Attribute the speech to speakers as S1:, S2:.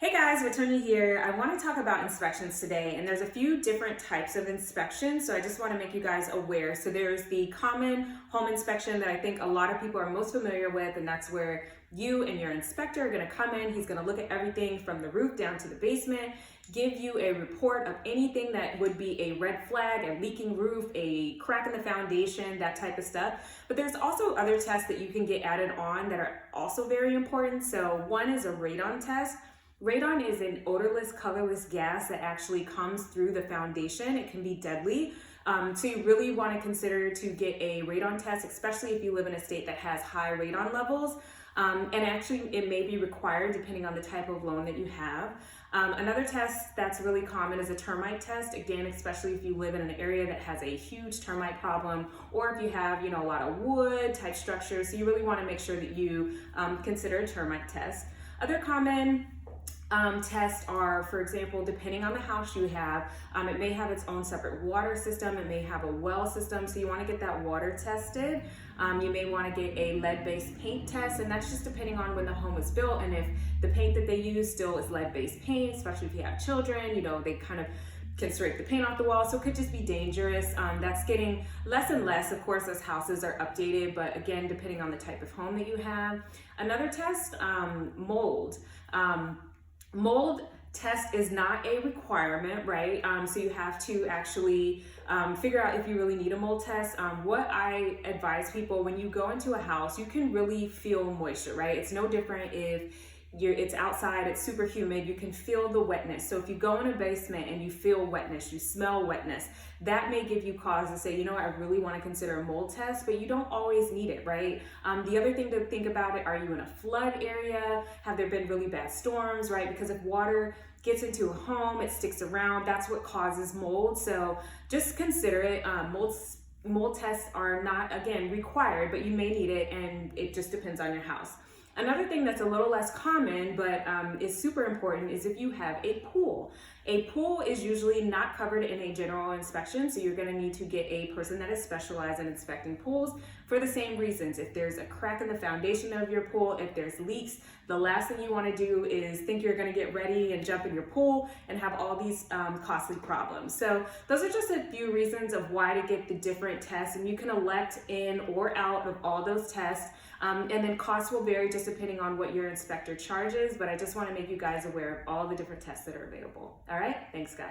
S1: Hey guys, Latonya here. I want to talk about inspections today, and there's a few different types of inspections, so I just want to make you guys aware. So there's the common home inspection that I think a lot of people are most familiar with, and that's where you and your inspector are going to come in. He's going to look at everything from the roof down to the basement, give you a report of anything that would be a red flag, a leaking roof, a crack in the foundation, that type of stuff. But there's also other tests that you can get added on that are also very important. So one is a radon test. Radon is an odorless, colorless gas that actually comes through the foundation. It can be deadly. So you really want to consider to get a radon test, especially if you live in a state that has high radon levels. And actually it may be required depending on the type of loan that you have. Another test that's really common is a termite test. Again, especially if you live in an area that has a huge termite problem, or if you have, a lot of wood type structures. So you really want to make sure that you consider a termite test. Other common tests are, for example, depending on the house you have, it may have its own separate water system, it may have a well system, so you want to get that water tested. You may want to get a lead-based paint test, and that's just depending on when the home was built and if the paint that they use still is lead-based paint, especially if you have children, they kind of can scrape the paint off the wall, so it could just be dangerous. That's getting less and less, of course, as houses are updated, but again, depending on the type of home that you have. Another test, mold. Mold test is not a requirement, right? So you have to actually figure out if you really need a mold test. What I advise people, when you go into a house, you can really feel moisture, right? It's no different if it's outside, it's super humid, you can feel the wetness. So if you go in a basement and you feel wetness, you smell wetness, that may give you cause to say, I really want to consider a mold test, but you don't always need it, right? The other thing to think about it, are you in a flood area? Have there been really bad storms, right? Because if water gets into a home, it sticks around, that's what causes mold. So just consider it. Mold tests are not, again, required, but you may need it, and it just depends on your house. Another thing that's a little less common, but is super important, is if you have a pool. A pool is usually not covered in a general inspection, so you're going to need to get a person that is specialized in inspecting pools for the same reasons. If there's a crack in the foundation of your pool, if there's leaks, the last thing you want to do is think you're going to get ready and jump in your pool and have all these costly problems. So those are just a few reasons of why to get the different tests, and you can elect in or out of all those tests. And then costs will vary just depending on what your inspector charges, but I just want to make you guys aware of all the different tests that are available. All right, thanks guys.